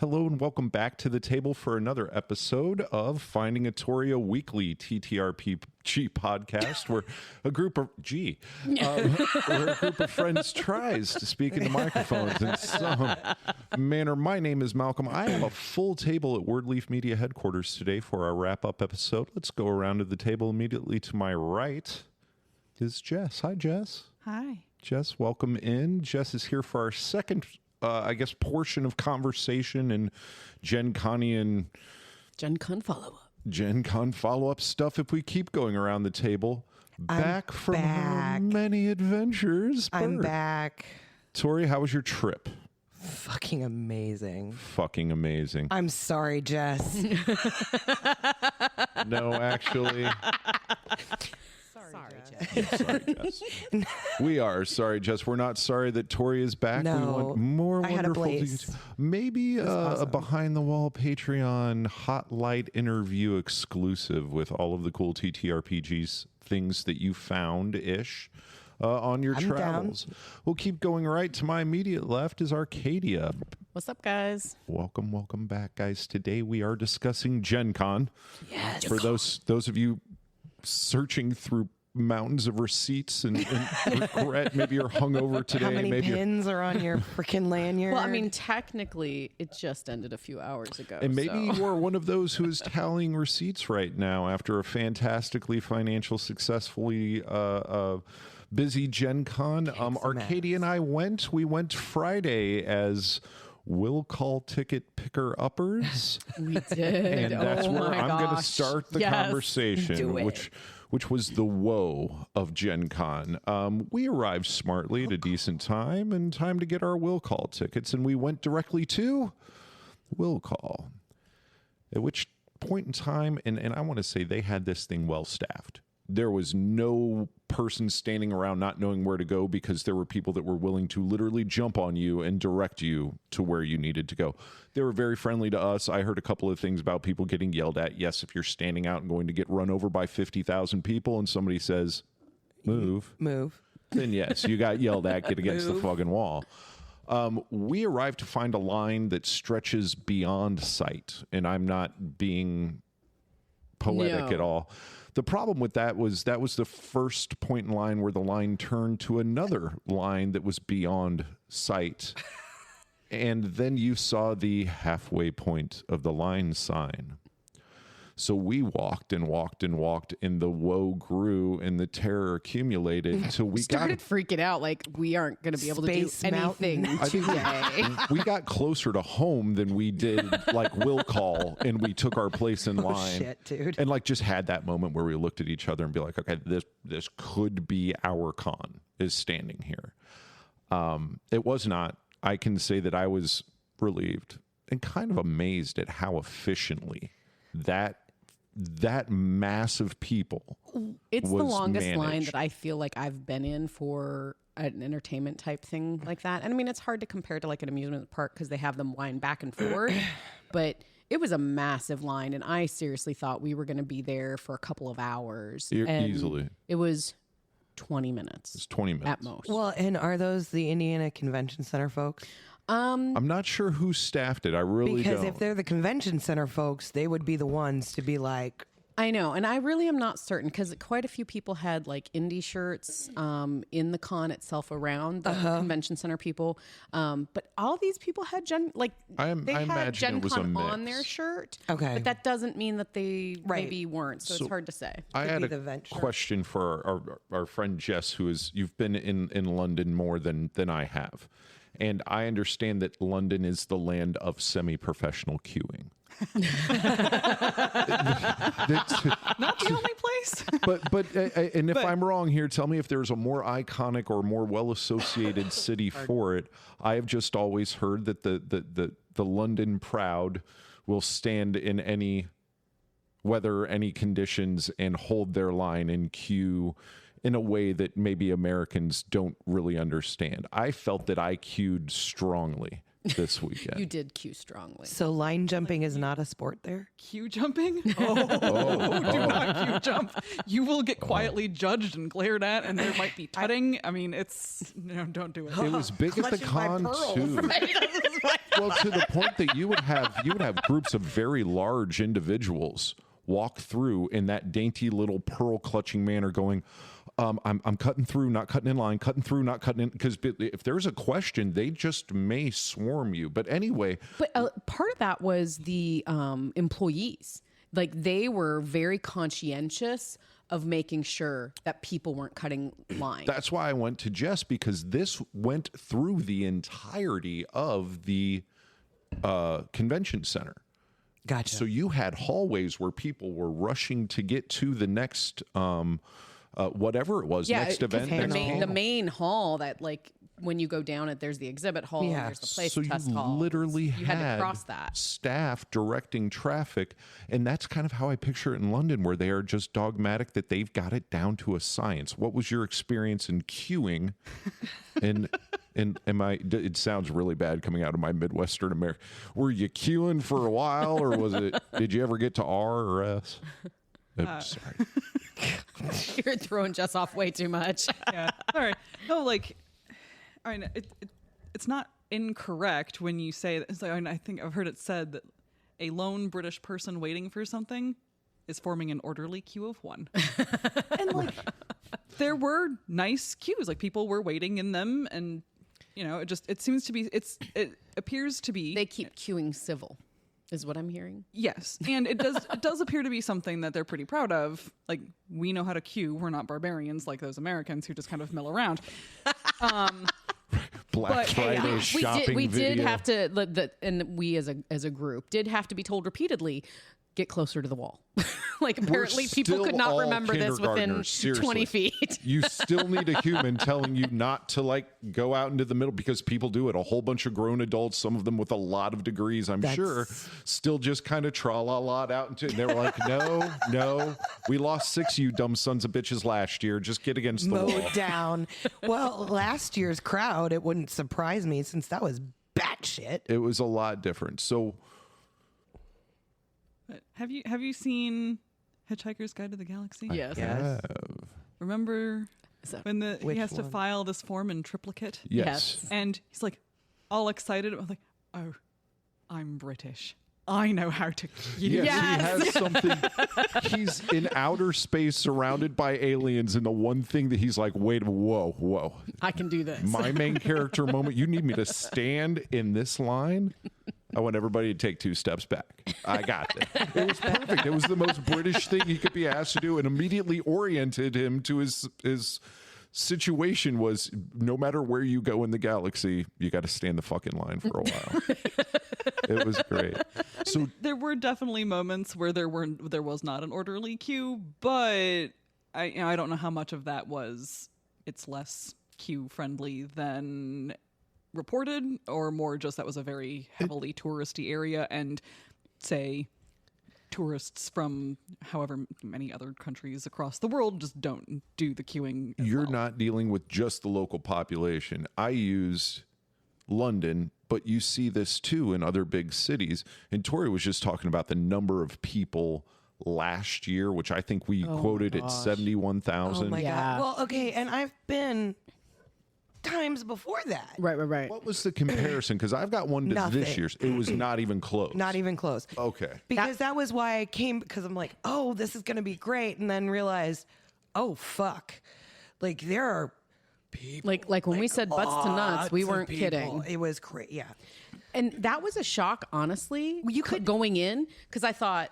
Hello and welcome back to the table for another episode of Finding a Tori, a weekly TTRPG podcast where a group of friends tries to speak into microphones in some manner. My name is Malcolm. I have a full table at Wordleaf Media headquarters today for our wrap-up episode. Let's go around to the table. Immediately to my right is Jess. Hi, Jess. Hi. Jess, welcome in. Jess is here for our second portion of conversation and GenConian GenCon follow-up. GenCon follow-up stuff if we keep going around the table. Back from her many adventures. I'm back. Tori, how was your trip? Fucking amazing. Fucking amazing. I'm sorry, Jess. No, actually. Sorry, Jess. Sorry, Jess. We are sorry, Jess. We're not sorry that Tori is back. No, we want more I had a wonderful blaze. Maybe awesome. a behind-the-wall Patreon hot light interview exclusive with all of the cool TTRPGs things that you found-ish on your travels. Down. We'll keep going. Right to my immediate left is Arcadia. What's up, guys? Welcome back, guys. Today we are discussing GenCon. Yes. For those of you searching through mountains of receipts and regret, maybe you're hungover today. How many maybe pins are on your freaking lanyard? Well, I mean, technically, it just ended a few hours ago. And maybe you are one of those who is tallying receipts right now after a fantastically successfully busy GenCon. Arcadia and I went. We went Friday as will call ticket picker uppers. We did. And that's where I'm going to start the conversation, which was the woe of GenCon. We arrived smartly at a decent time and time to get our will call tickets, and we went directly to will call. At which point in time, and I want to say they had this thing well staffed. There was no person standing around not knowing where to go because there were people that were willing to literally jump on you and direct you to where you needed to go. They were very friendly to us. I heard a couple of things about people getting yelled at. Yes, if you're standing out and going to get run over by 50,000 people and somebody says, move, then yes, you got yelled at, get against the fucking wall. We arrived to find a line that stretches beyond sight, and I'm not being poetic at all. The problem with that was the first point in line where the line turned to another line that was beyond sight. And then you saw the halfway point of the line sign. So we walked and walked and walked, and the woe grew and the terror accumulated until we started freaking out like we aren't going to be able to do anything today. We got closer to home than we did like will call, and we took our place in line. Oh, shit, dude. And like just had that moment where we looked at each other and be like, okay, this could be our con is standing here. It was not. I can say that I was relieved and kind of amazed at how efficiently that mass of people. It's the longest line that I feel like I've been in for an entertainment type thing like that. And I mean, it's hard to compare to like an amusement park because they have them wind back and forth, but it was a massive line. And I seriously thought we were going to be there for a couple of hours. Easily. It was 20 minutes. It's 20 minutes. At most. Well, and are those the Indiana Convention Center folks? I'm not sure who staffed it. I really because don't. if they're the convention center folks, they would be the ones to be like. I know, and I really am not certain because quite a few people had like indie shirts in the con itself around the convention center people, but all these people had they had GenCon on their shirt. Okay, but that doesn't mean that they maybe weren't. So it's hard to say. I had a question for our friend Jess, you've been in London more than I have. And I understand that London is the land of semi-professional queuing. Not the only place. but if I'm wrong here, tell me if there's a more iconic or more well-associated city for it. I have just always heard that the London Proud will stand in any weather, any conditions, and hold their line and queue in a way that maybe Americans don't really understand. I felt that I queued strongly this weekend. You did queue strongly. So line jumping is not a sport there? Queue jumping? Oh, do not queue jump. You will get quietly judged and glared at, and there might be tutting. I mean, don't do it. It was big at the Clutching my con pearls. too. Well, to the point that you would have groups of very large individuals walk through in that dainty little pearl clutching manner, going, I'm cutting through, not cutting in line, cutting through, not cutting in. Because if there's a question, they just may swarm you. But anyway. But part of that was the employees. Like, they were very conscientious of making sure that people weren't cutting line. That's why I went to Jess, because this went through the entirety of the convention center. Gotcha. So you had hallways where people were rushing to get to the next whatever it was, next event. The main hall that, like, when you go down it, there's the exhibit hall, and there's the place test hall. You literally you had to cross that. Staff directing traffic, and that's kind of how I picture it in London, where they are just dogmatic that they've got it down to a science. What was your experience in queuing? And it sounds really bad coming out of my Midwestern America. Were you queuing for a while, or did you ever get to R or S? Sorry. You're throwing Jess off way too much. Yeah. All right. No, like, I mean, it's not incorrect when you say that. I mean, I think I've heard it said that a lone British person waiting for something is forming an orderly queue of one. And, like, there were nice queues. Like, people were waiting in them, and, it seems to be, it appears to be. They keep queuing civil, is what I'm hearing. Yes. And it does appear to be something that they're pretty proud of. Like, we know how to queue. We're not barbarians like those Americans who just kind of mill around. Black Friday shopping we video. did have to, and we as a group did have to be told repeatedly, get closer to the wall. Like, apparently people could not remember this within 20 feet. You still need a human telling you not to, like, go out into the middle, because people do it. A whole bunch of grown adults, some of them with a lot of degrees, I'm sure, still just kind of tra-la-la out into it. And they were like, no, we lost 6 of you dumb sons of bitches last year. Just get against the wall. Mowed down. Well, last year's crowd, it wouldn't surprise me, since that was batshit. It was a lot different. So have you seen Hitchhiker's Guide to the Galaxy? Yes. Remember when he has to one? file this form in triplicate? yes. And he's like all excited. I'm like, oh, I'm British. I know how to queue. Yes, he has something. He's in outer space surrounded by aliens, and the one thing that he's like, wait, whoa. I can do this. My main character moment, you need me to stand in this line? I want everybody to take 2 steps back. I got it. It was perfect. It was the most British thing he could be asked to do, and immediately oriented him to his situation was, no matter where you go in the galaxy, you got to stand the fucking line for a while. It was great. So there were definitely moments where there was not an orderly queue, but I don't know how much of that was it's less queue friendly than reported, or more just that was a very heavily touristy area, and say tourists from however many other countries across the world just don't do the queuing as you're well. not dealing with just the local population. I use London, but you see this too in other big cities. And Tori was just talking about the number of people last year, which I think we quoted at 71,000. Oh my Yeah. God. Well, okay, and I've been times before that. Right. What was the comparison? Because I've got one to Nothing. this year's. It was not even close. Not even close. Okay. Because that was why I came, because I'm like, oh, this is going to be great. And then realized, oh, fuck. Like, there are people. Like when we said butts to nuts, we lots of weren't people. kidding. It was great. Yeah. And that was a shock, honestly. You could- going in, because I thought,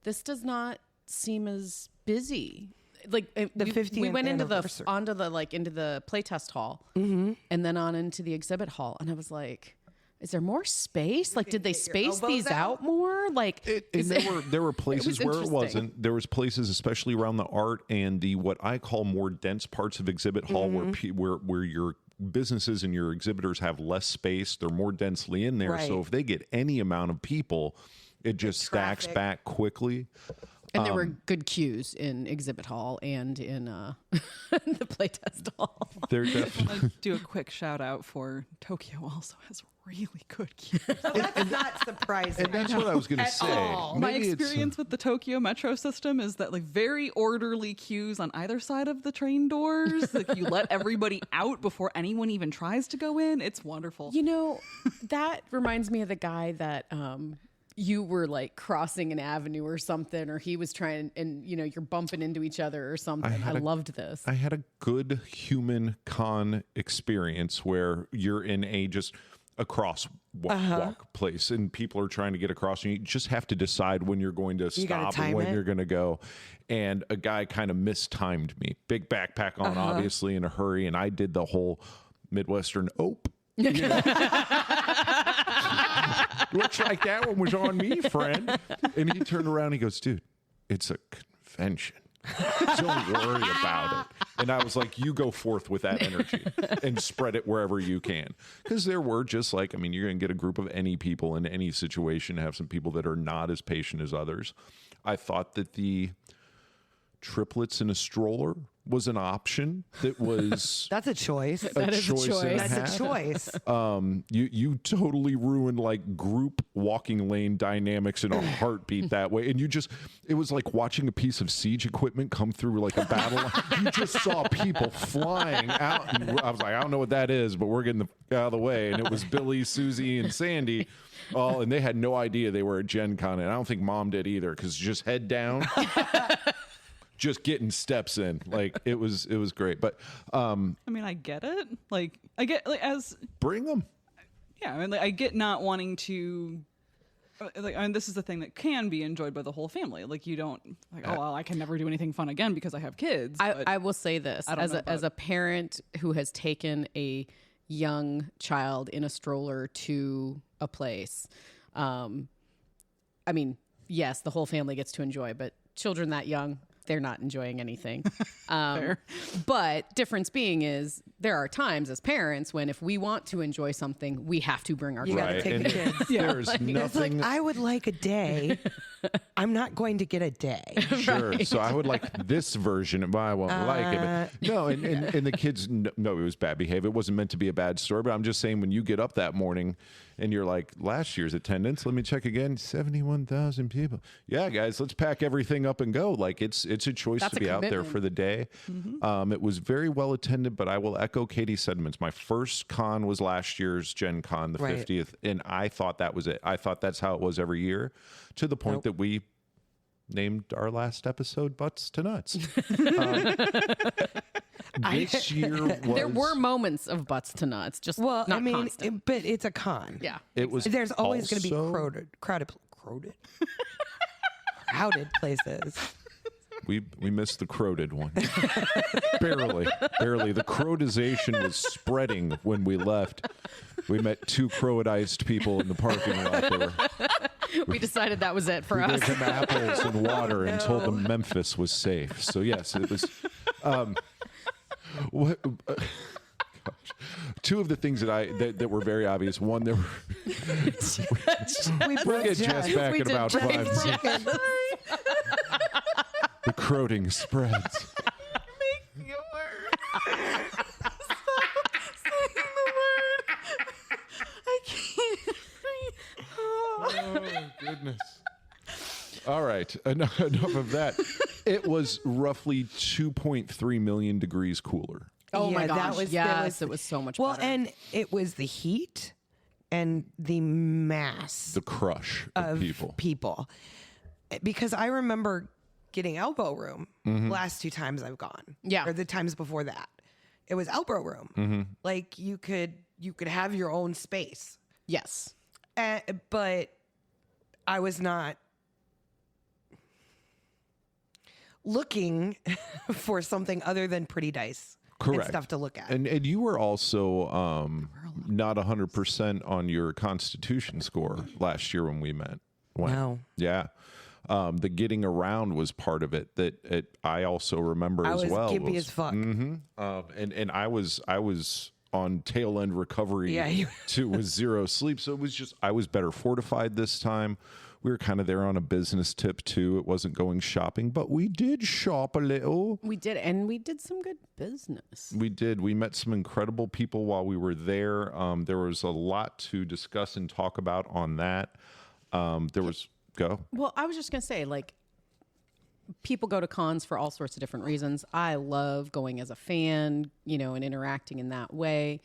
this does not seem as busy. Like The we 50th went into anniversary. into the playtest hall, and then on into the exhibit hall, and I was like, is there more space? Like, did they space elbows these out more? Like, There were places where it interesting. wasn't. There was places, especially around the art and the what I call more dense parts of exhibit hall, where your businesses and your exhibitors have less space. They're more densely in there. Right. So if they get any amount of people, it just stacks traffic. back quickly. And there were good cues in exhibit hall and in the playtest hall. They're I definitely. want to do a quick shout out for Tokyo also has really good cues. So that's not surprising. And that's what I was going to say. all. My Maybe it's- experience with the Tokyo metro system is that like very orderly queues on either side of the train doors. Like you let everybody out before anyone even tries to go in. It's wonderful. You know, that reminds me of the guy that you were like crossing an avenue or something, or he was trying, and you know, you're bumping into each other or something. I loved this. I had a good human con experience where you're in a just a walk place and people are trying to get across and you just have to decide when you're going to stop and when you're going to go. And a guy kind of mistimed me. Big backpack on, obviously in a hurry. And I did the whole Midwestern ope. You know? Looks like that one was on me, friend. And he turned around and he goes, dude, it's a convention. Don't worry about it. And I was like, you go forth with that energy and spread it wherever you can. Because there were just like, I mean, you're going to get a group of any people in any situation, have some people that are not as patient as others. I thought that the triplets in a stroller was an option that was That's a choice. That is a choice. and That's half. a choice. You totally ruined like group walking lane dynamics in a heartbeat that way. And it was like watching a piece of siege equipment come through like a battle line. You just saw people flying out. And I was like, I don't know what that is, but we're getting out of the way. And it was Billy, Susie, and Sandy. Oh, and they had no idea they were at GenCon. And I don't think Mom did either, because just head down. Just getting steps in, like it was great. But I mean, I get it. Like I get like as bring them. yeah, I mean, like, I get not wanting to. Like, I mean, this is the thing that can be enjoyed by the whole family. Like, you don't like, oh well, I can never do anything fun again because I have kids. But I will say this as a parent who has taken a young child in a stroller to a place. I mean, yes, the whole family gets to enjoy, but children that young, they're not enjoying anything. But difference being is there are times as parents when if we want to enjoy something, we have to bring our You child. gotta take the kids. There's It's nothing. like, I would like a day. I'm not going to get a day. Sure. So I would like this version, but I won't like it. But no, and the kids, no, it was bad behavior. It wasn't meant to be a bad story, but I'm just saying when you get up that morning and you're like, last year's attendance, let me check again, 71,000 people. Yeah, guys, let's pack everything up and go. Like it's a choice That's to a be out there commitment. for the day. It was very well attended, but I will echo Katie's sentiments. My first con was last year's Gen Con, the Right. 50th, and I thought that was it. I thought that's how it was every year, to the point that we named our last episode Butts to Nuts. This year was... There were moments of butts to nuts, just Well, not I mean, constant. but it's a con. Yeah. It was There's always going to be also- crowded places. We missed the crowded one. barely. The crowdization was spreading when we left. We met two crowdized people in the parking lot. We decidted that was it for We us. gave them apples and water and told them Memphis was safe. So yes, it was. What? Gosh. Two of the things that were very obvious. One, there were. We'll get Jess back We in did about Jess. 5 minutes. The crowding spreads. making it worse. Stop saying the word. I can't. Oh, goodness. All right. Enough of that. It was roughly 2.3 million degrees cooler. Oh my Yeah, gosh! that Yes, it was so much Well, better. and it was the heat and the mass The crush of people. Because I remember getting elbow room last 2 times I've gone. Yeah. Or the times before that. It was elbow room. Like you could have your own space. yes, But I was not looking for something other than pretty dice. Correct. And stuff to look at. And you were also not 100% on your Constitution score last year when we met. No. Yeah. The getting around was part of it that I also remember I as was well. gimpy as fuck. And I was on tail end recovery Yeah, you- with 0 sleep. So it was just, I was better fortified this time. we were kind of there on a business tip too. It wasn't going shopping, but we did shop a little. We did, and we did some good business. We did. We met some incredible people while we were there. There was a lot to discuss and talk about on that. Go. Well, I was just going to say, like, people go to cons for all sorts of different reasons. I love going as a fan, you know, and interacting in that way.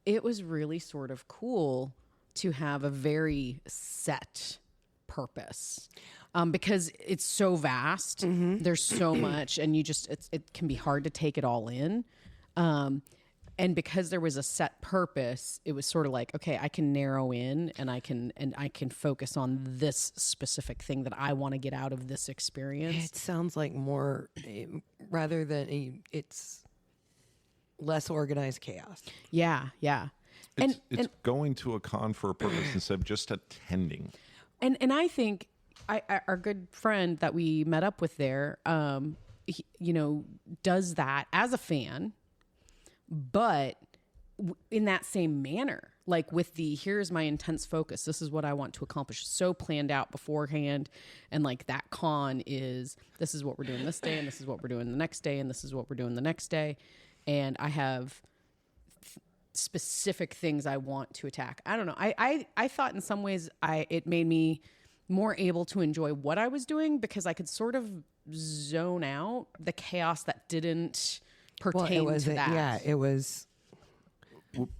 It was really sort of cool to have a very set purpose, because it's so vast. There's so much, and it can be hard to take it all in. And because there was a set purpose, it was sort of like, okay, I can narrow in and I can focus on this specific thing that I want to get out of this experience. It sounds like more rather than it's less organized chaos. Yeah. It's going to a con for a purpose instead of just attending. And I think our good friend that we met up with there, he, you know, does that as a fan, but in that same manner, like with here's my intense focus. This is what I want to accomplish. So planned out beforehand. And like that con is, this is what we're doing this day, and this is what we're doing the next day, and this is what we're doing the next day. And I have specific things I want to attack. I don't know. I thought in some ways it made me more able to enjoy what I was doing, because I could sort of zone out the chaos that didn't pertain to that. Yeah, it was.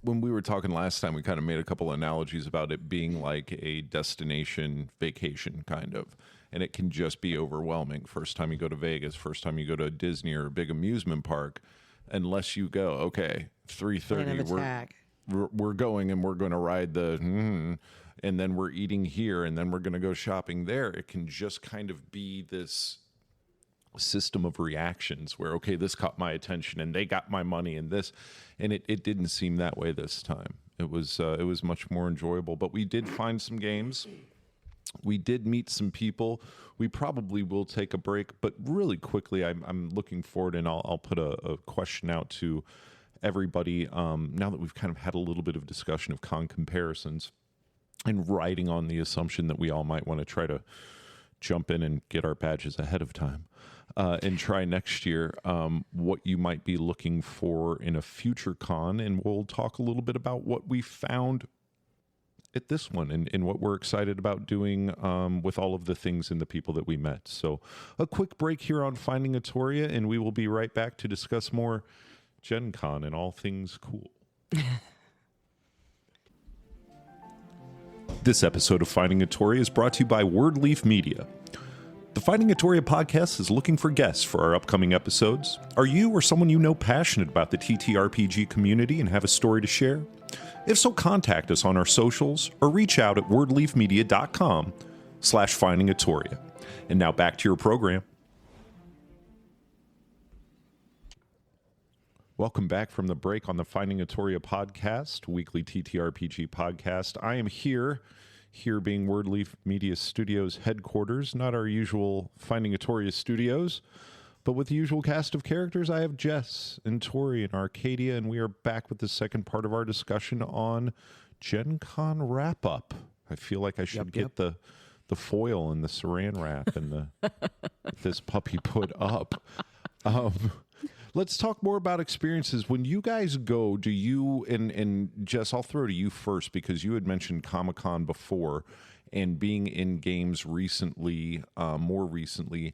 When we were talking last time, we kind of made a couple analogies about it being like a destination vacation kind of, and it can just be overwhelming. First time you go to Vegas, first time you go to Disney or a big amusement park, unless you go, okay, 3:30, we're going and we're going to ride and then we're eating here and then we're going to go shopping there. It can just kind of be this system of reactions where, okay, this caught my attention and they got my money and this, and it didn't seem that way this time. It was much more enjoyable, but we did find some games. We did meet some people. We probably will take a break, but really quickly, I'm looking forward, and I'll put a question out to everybody. Now that we've kind of had a little bit of discussion of con comparisons and riding on the assumption that we all might want to try to jump in and get our badges ahead of time and try next year, what you might be looking for in a future con, and we'll talk a little bit about what we found at this one and what we're excited about doing with all of the things and the people that we met. So a quick break here on Finding Atoria, and we will be right back to discuss more GenCon and all things cool. This episode of Finding Atoria is brought to you by Wordleaf Media. The Finding Atoria podcast is looking for guests for our upcoming episodes. Are you or someone you know passionate about the TTRPG community and have a story to share? If so, contact us on our socials or reach out at wordleafmedia.com/findingatoria. And now back to your program. Welcome back from the break on the Finding Atoria podcast, weekly TTRPG podcast. I am here being Wordleaf Media Studios headquarters, not our usual Finding Atoria studios, but with the usual cast of characters. I have Jess and Tori and Arcadia, and we are back with the second part of our discussion on GenCon wrap-up. I feel like I should get the foil and the saran wrap and this puppy put up. Let's talk more about experiences. When you guys go, do you, and Jess, I'll throw to you first because you had mentioned Comic-Con before and being in games recently, more recently,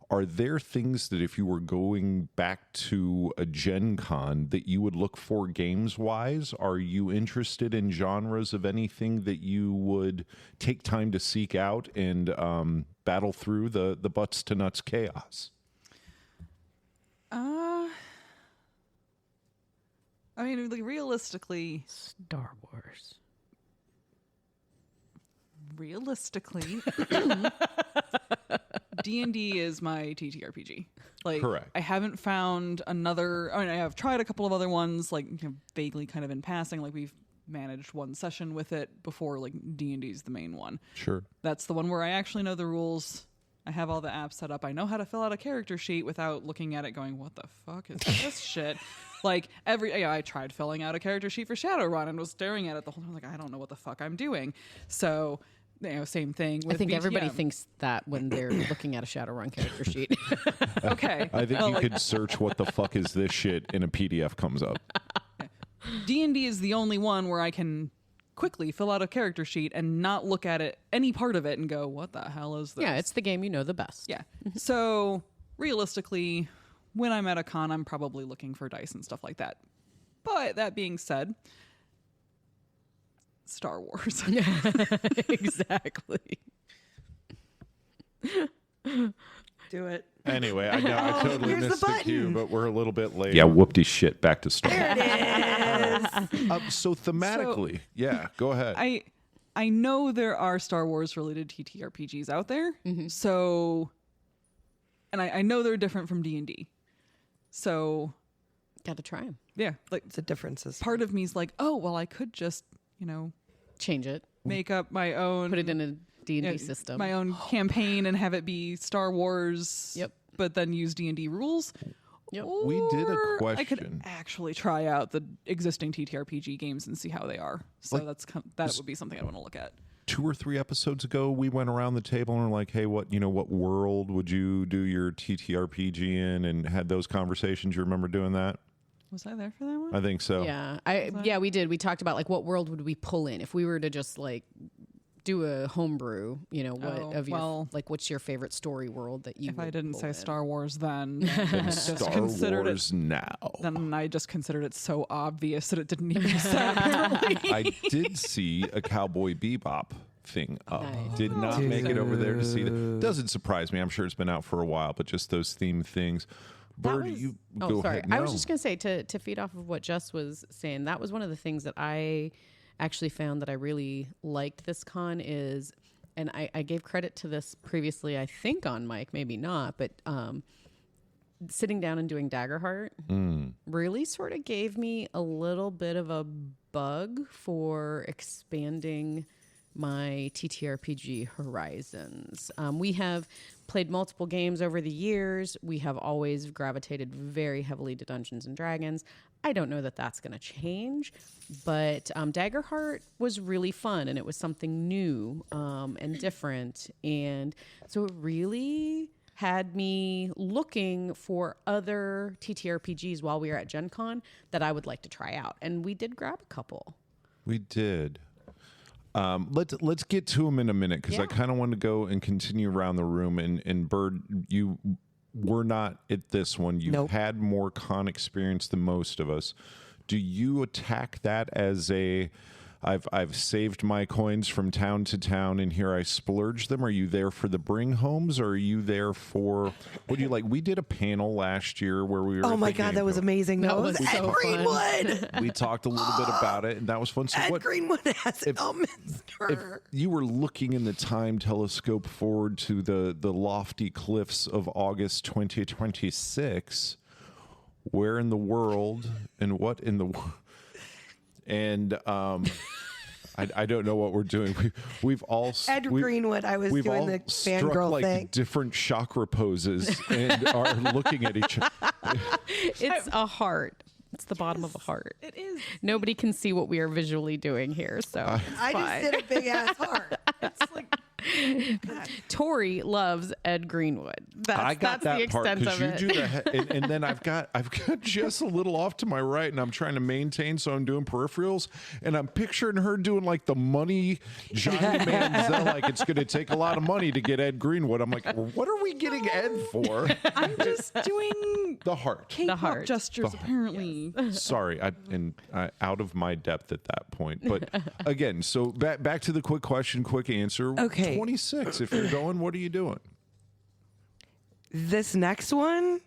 are there things that if you were going back to a GenCon that you would look for games-wise? Are you interested in genres of anything that you would take time to seek out and battle through the butts to nuts chaos? I mean, like, realistically, Star Wars. Realistically, D&D is my TTRPG. Like, correct. I haven't found another. I mean, I have tried a couple of other ones, like, you know, vaguely kind of in passing. Like, we've managed one session with it before. Like, D&D is the main one. Sure. That's the one where I actually know the rules. I have all the apps set up. I know how to fill out a character sheet without looking at it going, what the fuck is this shit? Like, I tried filling out a character sheet for Shadowrun and was staring at it the whole time. Like, I don't know what the fuck I'm doing. So same thing. I think everybody thinks that when they're looking at a Shadowrun character sheet. Okay. I think you could search what the fuck is this shit and a PDF comes up. D&D is the only one where I can quickly fill out a character sheet and not look at it, any part of it, and go, what the hell is this? Yeah, it's the game you know the best. Yeah. So realistically, when I'm at a con, I'm probably looking for dice and stuff like that. But that being said, Star Wars. Exactly. Do it. Anyway, I know I totally Here's the missed the cue, button. but we're a little bit late. Yeah, whoopty shit. Back to Star Wars. There it is. So thematically, yeah, go ahead. I know there are Star Wars related TTRPGs out there. So, and I know they're different from D&D. So, Got to try them. yeah, like It's a differences. part of me's like, oh, well, I could just, Change it. make up my own, Put it in a D&D system. my own campaign and have it be Star Wars. Yep. But then use D&D rules. Yep. We did a Or I could question. actually try out the existing TTRPG games and see how they are. So that would be something I want to look at. 2 or 3 episodes ago, we went around the table and were like, hey, what world would you do your TTRPG in, and had those conversations. You remember doing that? Was I there for that one? I think so. Yeah, we did. We talked about like what world would we pull in if we were to just like do a homebrew. What's your favorite story world that you? If I would didn't pull say in? Star Wars, then Star Wars now. Then I just considered it so obvious that it didn't even sound. I did see a Cowboy Bebop thing up. Nice. Did not make it over there to see that. Doesn't surprise me. I'm sure it's been out for a while, but just those theme things. Bird, you go ahead. I was just going to say, to feed off of what Jess was saying, that was one of the things that I actually found that I really liked this con is, and I gave credit to this previously, I think on Mike, maybe not, but sitting down and doing Daggerheart really sort of gave me a little bit of a bug for expanding my TTRPG horizons. We have played multiple games over the years. We have always gravitated very heavily to Dungeons and Dragons. I don't know that that's going to change, but Daggerheart was really fun, and it was something new and different. And so it really had me looking for other TTRPGs while we were at GenCon that I would like to try out. And we did grab a couple. We did. Let's get to them in a minute, because I kind of want to go and continue around the room. And Bird, you were not at this one. You've had more con experience than most of us. Do you attack that as a I've saved my coins from town to town and here I splurge them? Are you there for the bring homes, or are you there for what do you like? We did a panel last year where we were. Oh my God, that was amazing. That was so Ed Greenwood. We talked a little bit about it, and that was fun. So Ed Greenwood as Elminster. if you were looking in the time telescope forward to the lofty cliffs of August 2026, where in the world and what in the world? And I don't know what we're doing. We've all Ed Greenwood. I was doing the fangirl like thing. Different chakra poses and are looking at each other. It's a heart. It's the bottom of a heart. It is. Nobody can see what we are visually doing here, so I just did a big ass heart. It's like Tori loves Ed Greenwood. I got that's that the part extent because of you it. do the and then I've got Jess a little off to my right, and I'm trying to maintain, so I'm doing peripherals, and I'm picturing her doing like the money Johnny Manziel, like it's going to take a lot of money to get Ed Greenwood. I'm like, what are we getting Ed for? I'm just doing The heart. K-pop gestures, apparently. Sorry, I'm out of my depth at that point. But again, so back to the quick question, quick answer. Okay. 26. If you're going, what are you doing? This next one,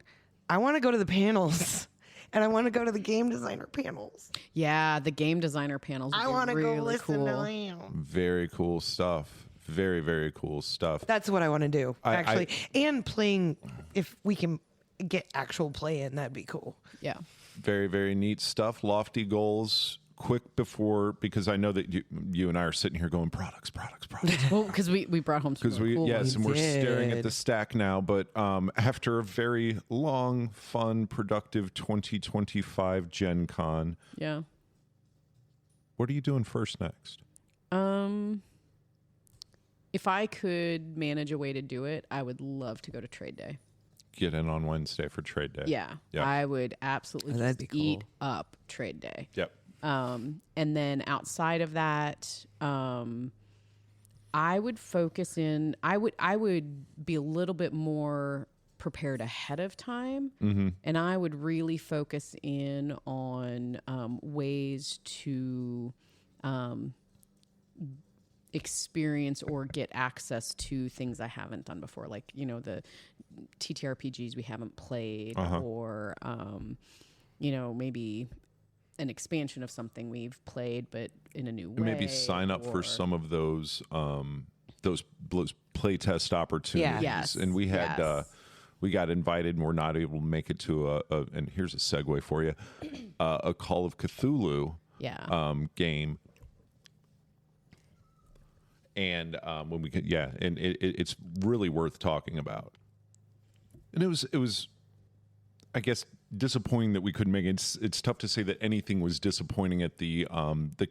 I want to go to the panels. And I want to go to the game designer panels. Yeah, the game designer panels. I want to really go listen cool. to them. Very cool stuff. Very, very cool stuff. That's what I want to do, actually. And playing, if we can get actual play in, that'd be cool. Yeah. Very, very neat stuff. Lofty goals. Quick before, because I know that you and I are sitting here going products. Well, because we brought home some Because really cool ones. and we're staring at the stack now. But after a very long, fun, productive 2025 Gen Con, Yeah. what are you doing first next? If I could manage a way to do it, I would love to go to trade day. Get in on Wednesday for trade day. Yeah. I would absolutely that'd just be cool. eat up trade day. Yep. And then outside of that, I would focus in. I would be a little bit more prepared ahead of time, and I would really focus in on ways to experience or get access to things I haven't done before, like the TTRPGs we haven't played, or maybe an expansion of something we've played but in a new way. Maybe sign up for some of those playtest opportunities. Yes. And we had we got invited and we're not able to make it to and here's a segue for you, a Call of Cthulhu game. And when we could, and it's really worth talking about. And it was, I guess, disappointing that we couldn't make it. It's tough to say that anything was disappointing at the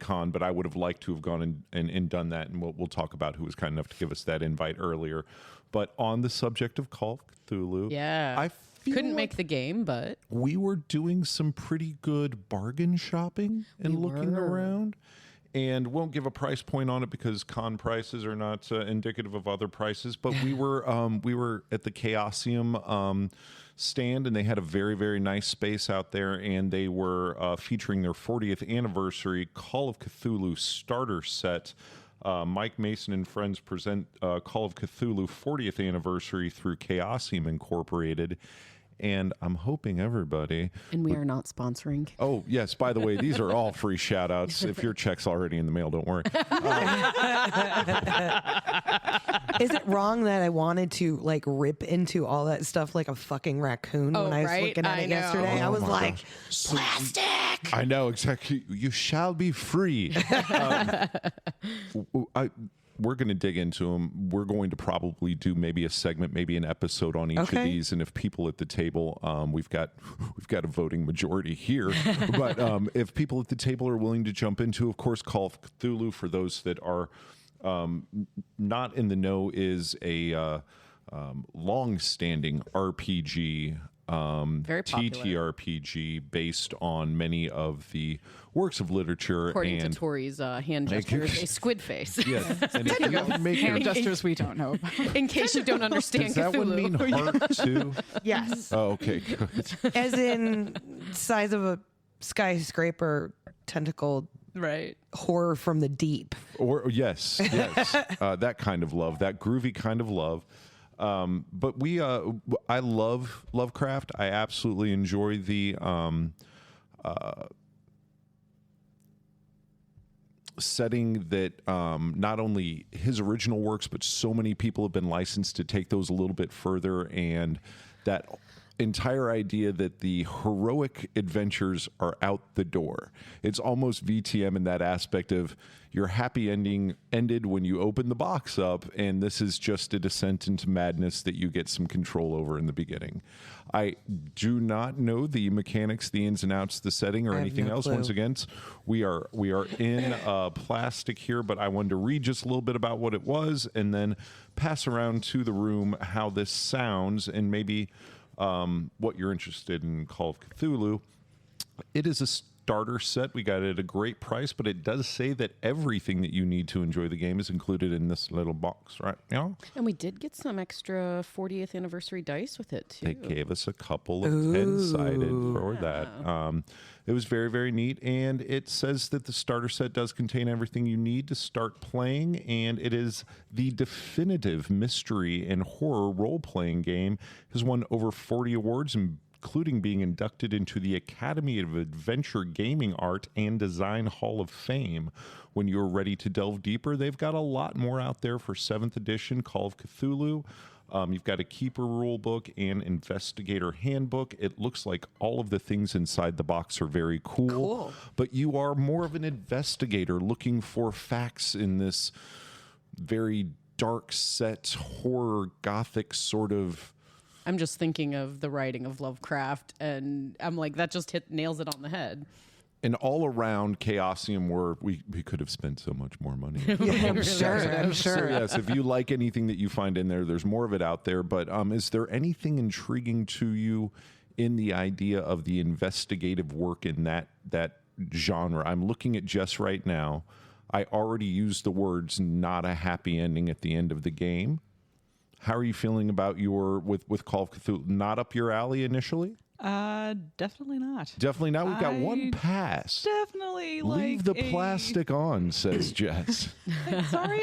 con, but I would have liked to have gone and done that. And we'll talk about who was kind enough to give us that invite earlier. But on the subject of Call of Cthulhu, I couldn't make the game, but we were doing some pretty good bargain shopping and looking around. And won't give a price point on it because con prices are not indicative of other prices. But we were at the Chaosium stand, and they had a very, very nice space out there, and they were featuring their 40th anniversary Call of Cthulhu starter set. Mike Mason and friends present Call of Cthulhu 40th anniversary through Chaosium Incorporated. And I'm hoping everybody... And we are not sponsoring. Oh, yes. By the way, these are all free shout-outs. If your check's already in the mail, don't worry. Is it wrong that I wanted to rip into all that stuff like a fucking raccoon when I was looking at it yesterday? I was like, plastic! I know, exactly. You shall be free. We're going to dig into them. We're going to probably do maybe a segment, maybe an episode on each of these. And if people at the table, we've got a voting majority here. But if people at the table are willing to jump into, of course, Call of Cthulhu, for those that are not in the know, is a long-standing RPG. Very popular. TTRPG based on many of the works of literature. According to Tori's hand gestures, a squid face. Yes. And if you make hand gestures we don't know about. In case you don't understand Does that Cthulhu. one mean heart too? yes. Oh, okay, good. As in size of a skyscraper, tentacled horror from the deep. Or yes, that kind of love, that groovy kind of love. But I love Lovecraft. I absolutely enjoy the setting that not only his original works, but so many people have been licensed to take those a little bit further, and that entire idea that the heroic adventures are out the door. It's almost VTM in that aspect of your happy ending ended when you open the box up, and this is just a descent into madness that you get some control over in the beginning. I do not know the mechanics, the ins and outs, the setting, or anything else. Once again, we are in plastic here, but I wanted to read just a little bit about what it was and then pass around to the room how this sounds and maybe what you're interested in Call of Cthulhu. It is a starter set. We got it at a great price, but it does say that everything that you need to enjoy the game is included in this little box, right? Yeah. And we did get some extra 40th anniversary dice with it too. They gave us a couple of 10-sided for that. It was very, very neat, and it says that the starter set does contain everything you need to start playing, and it is the definitive mystery and horror role-playing game. It has won over 40 awards, including being inducted into the Academy of Adventure Gaming Art and Design Hall of Fame. When you're ready to delve deeper, they've got a lot more out there for 7th edition Call of Cthulhu. You've got a keeper rule book and investigator handbook. It looks like all of the things inside the box are very cool. But you are more of an investigator looking for facts in this very dark set, horror, gothic sort of... I'm just thinking of the writing of Lovecraft, and I'm like, that just nails it on the head. an all-around Chaosium where we could have spent so much more money. I'm sure. So yes, if you like anything that you find in there, there's more of it out there. But is there anything intriguing to you in the idea of the investigative work in that genre? I'm looking at Jess right now. I already used the words "not a happy ending" at the end of the game. How are you feeling about your with Call of Cthulhu? Not up your alley initially? Definitely not. Definitely not. We've got one pass. Definitely leave the plastic on, says Jess. Sorry,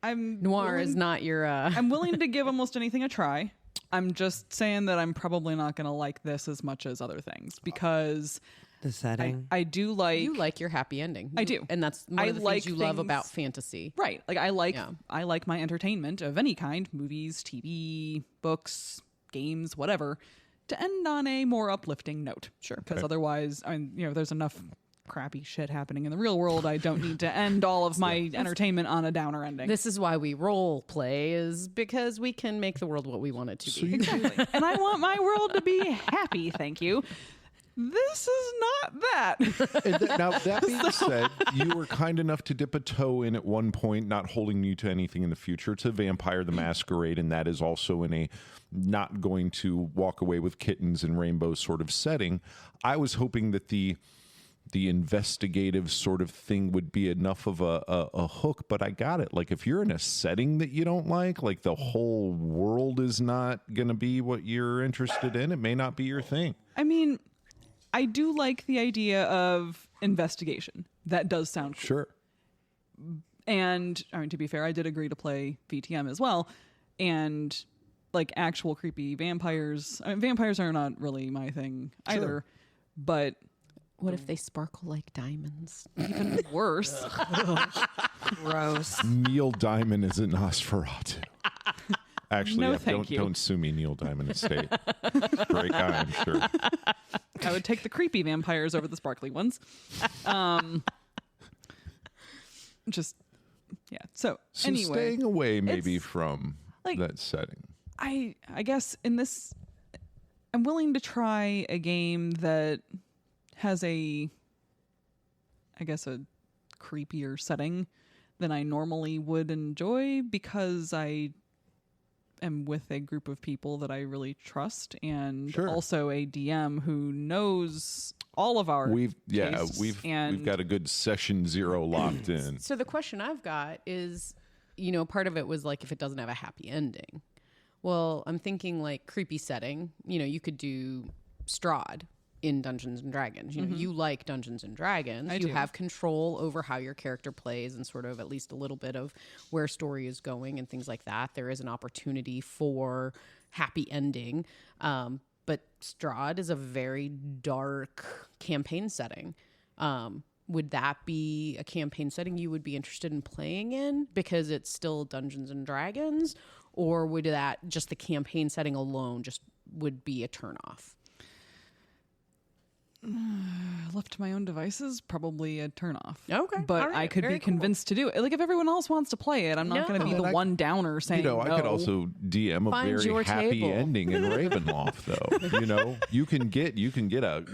I'm Noir is not your. I'm willing to give almost anything a try. I'm just saying that I'm probably not going to like this as much as other things because the setting. I do like. You like your happy ending. I do, and that's one of the things you love about fantasy, right? Like I like my entertainment of any kind: movies, TV, books, games, whatever. To end on a more uplifting note. Sure. Because otherwise, there's enough crappy shit happening in the real world. I don't need to end all of my entertainment on a downer ending. This is why we role play, is because we can make the world what we want it to be. Exactly. And I want my world to be happy, thank you. This is not that. Now, that being said, you were kind enough to dip a toe in at one point, not holding you to anything in the future, to Vampire the Masquerade, and that is also in a not going to walk away with kittens and rainbows sort of setting. I was hoping that the investigative sort of thing would be enough of a hook, but I got it. Like, if you're in a setting that you don't like the whole world is not going to be what you're interested in, it may not be your thing. I mean, I do like the idea of investigation. That does sound cool. Sure. And to be fair, I did agree to play VTM as well. And like actual creepy vampires. Vampires are not really my thing either. But what if they sparkle like diamonds? Even worse. Gross. Neil Diamond is a Nosferatu. Actually, no, thank you. Don't sue me, Neil Diamond Estate. Great guy, I'm sure. I would take the creepy vampires over the sparkly ones. So anyway, staying away maybe from that setting. I guess in this, I'm willing to try a game that has a creepier setting than I normally would enjoy, because I am with a group of people that I really trust, and also a DM who knows all of our tastes. We've got a good session 0 locked in. So the question I've got is, part of it was like, if it doesn't have a happy ending. Well, I'm thinking like creepy setting. You could do Strahd in Dungeons and Dragons. You like Dungeons and Dragons. You have control over how your character plays and sort of at least a little bit of where story is going and things like that. There is an opportunity for happy ending. But Strahd is a very dark campaign setting. Would that be a campaign setting you would be interested in playing in because it's still Dungeons and Dragons? Or would that, just the campaign setting alone, just would be a turnoff? Left to my own devices, probably a turnoff. Okay. But I could be convinced to do it. Like, if everyone else wants to play it, I'm not going to be the one downer saying no. I could also DM a very happy ending in Ravenloft, though. You can get a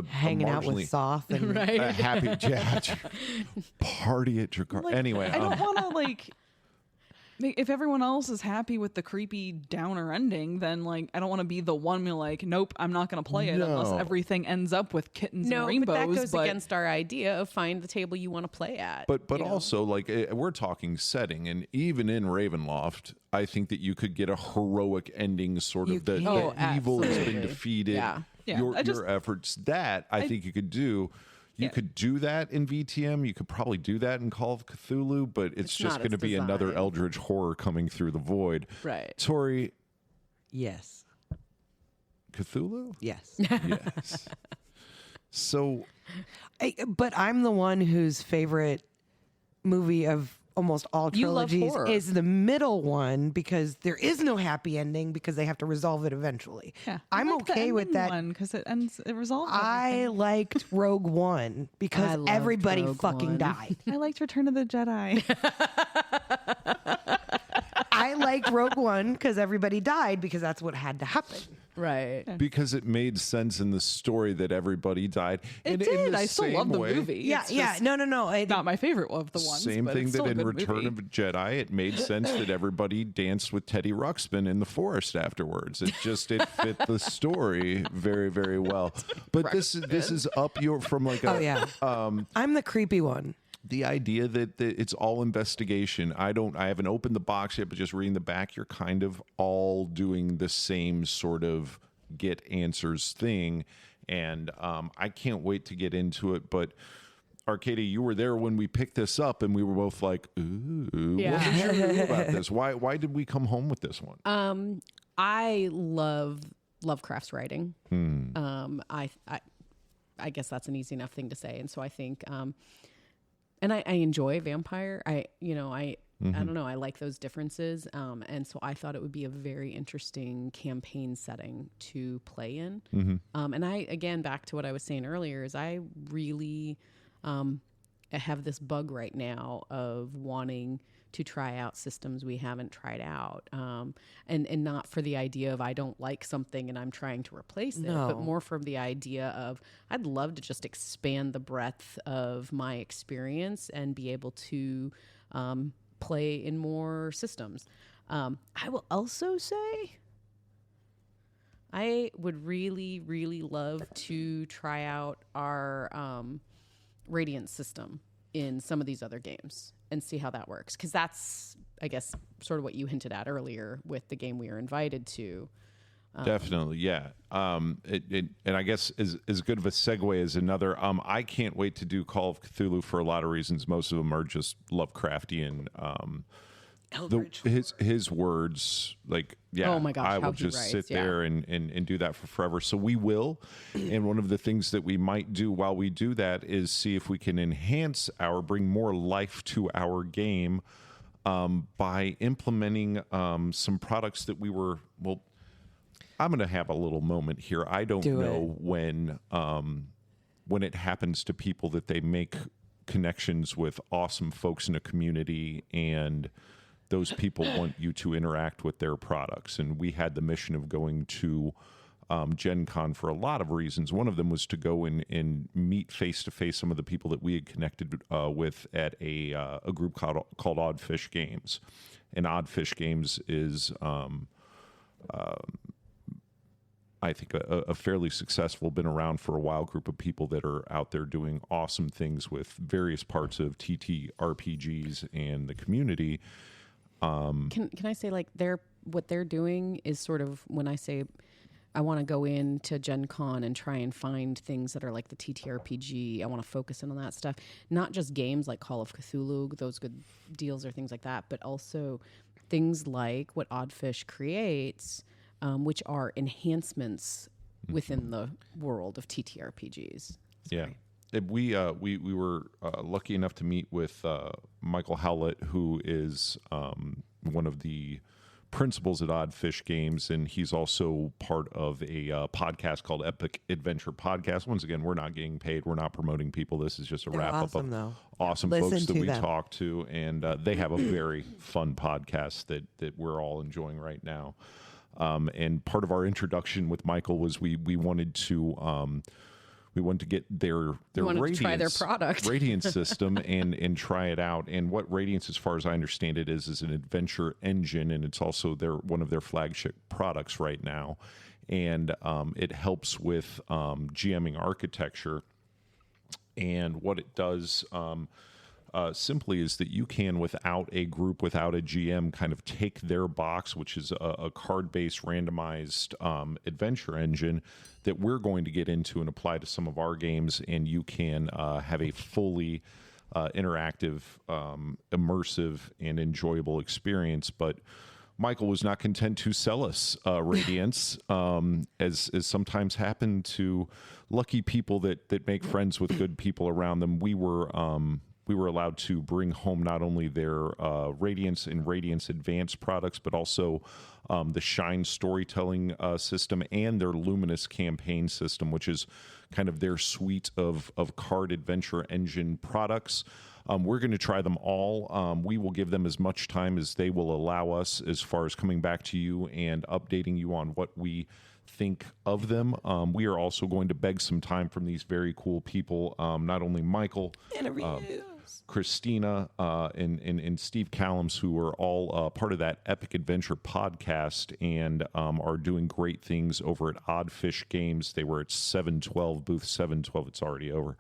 hanging out with Soth and a happy party at your car. Anyway, I don't want to if everyone else is happy with the creepy downer ending, then I don't want to be the one nope, I'm not going to play it unless everything ends up with kittens and rainbows. But that goes against our idea of find the table you want to play at. But also we're talking setting, and even in Ravenloft, I think that you could get a heroic ending, sort of that evil has been defeated. Yeah. Your efforts, that I think you could do. You could do that in VTM. You could probably do that in Call of Cthulhu, but it's just going to be another eldritch horror coming through the void. Right. Tori. Yes. Cthulhu? Yes. Yes. So. But I'm the one whose favorite movie of almost all trilogies is the middle one, because there is no happy ending because they have to resolve it eventually. Yeah, I'm okay with that because it resolves. I liked Rogue One because everybody fucking died. I liked Return of the Jedi. I liked Rogue One because everybody died, because that's what had to happen. Right. Because it made sense in the story that everybody died. It did. I still love the movie. Yeah, No. Not my favorite of the ones. Same but thing it's that still a in good Return movie. of Jedi, it made sense that everybody danced with Teddy Ruxpin in the forest afterwards. It fit the story very, very well. But this is up your from like a I'm the creepy one. The idea that it's all investigation. I haven't opened the box yet, but just reading the back, you're kind of all doing the same sort of get answers thing. And I can't wait to get into it. But Arcadia, you were there when we picked this up, and we were both like, ooh, what did you know about this? Why did we come home with this one? I love Lovecraft's writing. I guess that's an easy enough thing to say. And so I think... and I enjoy vampire. I don't know. I like those differences. And so I thought it would be a very interesting campaign setting to play in. And again, back to what I was saying earlier, is I really have this bug right now of wanting to try out systems we haven't tried out. And not for the idea of I don't like something and I'm trying to replace it, but more from the idea of I'd love to just expand the breadth of my experience and be able to play in more systems. I will also say I would really, really love to try out our Radiant system in some of these other games and see how that works. Because that's, I guess, sort of what you hinted at earlier with the game we were invited to. Definitely, yeah. And I guess as good of a segue as another, I can't wait to do Call of Cthulhu for a lot of reasons. Most of them are just Lovecraftian. His words, like, yeah, oh my gosh, I will just sit there and do that for forever. So we will. And one of the things that we might do while we do that is see if we can bring more life to our game by implementing some products that I'm going to have a little moment here. I don't know when it happens to people that they make connections with awesome folks in a community, and those people want you to interact with their products. And we had the mission of going to GenCon for a lot of reasons. One of them was to go and meet face-to-face some of the people that we had connected with at a group called Odd Fish Games. And Odd Fish Games is... I think a fairly successful, been around for a while group of people that are out there doing awesome things with various parts of TTRPGs and the community. Can I say, like, what they're doing is sort of, when I say I want to go into Gen Con and try and find things that are like the TTRPG, I want to focus in on that stuff. Not just games like Call of Cthulhu, those good deals or things like that, but also things like what Oddfish creates, which are enhancements within the world of TTRPGs. Yeah. We were lucky enough to meet with Michael Howlett, who is one of the principals at Odd Fish Games, and he's also part of a podcast called Epic Adventure Podcast. Once again, we're not getting paid. We're not promoting people. This is just a wrap-up of awesome folks that we talk to, and they have a very fun podcast that we're all enjoying right now. And part of our introduction with Michael was we wanted to get their Radiance, try their product. Radiance system and try it out. And what Radiance, as far as I understand it, is an adventure engine, and it's also one of their flagship products right now. And it helps with GMing architecture. And what it does simply is that you can, without a group, without a GM, kind of take their box, which is a card-based randomized adventure engine that we're going to get into and apply to some of our games, and you can have a fully interactive, immersive, and enjoyable experience. But Michael was not content to sell us Radiance, as sometimes happened to lucky people that make friends with good people around them. We were allowed to bring home not only their Radiance and Radiance Advanced products, but also the Shine storytelling system and their Luminous campaign system, which is kind of their suite of card adventure engine products. We're going to try them all. We will give them as much time as they will allow us as far as coming back to you and updating you on what we think of them. We are also going to beg some time from these very cool people, not only Michael, Christina, and Steve Callums, who are all part of that Epic Adventure podcast and are doing great things over at Oddfish Games. They were at 712, booth 712. It's already over.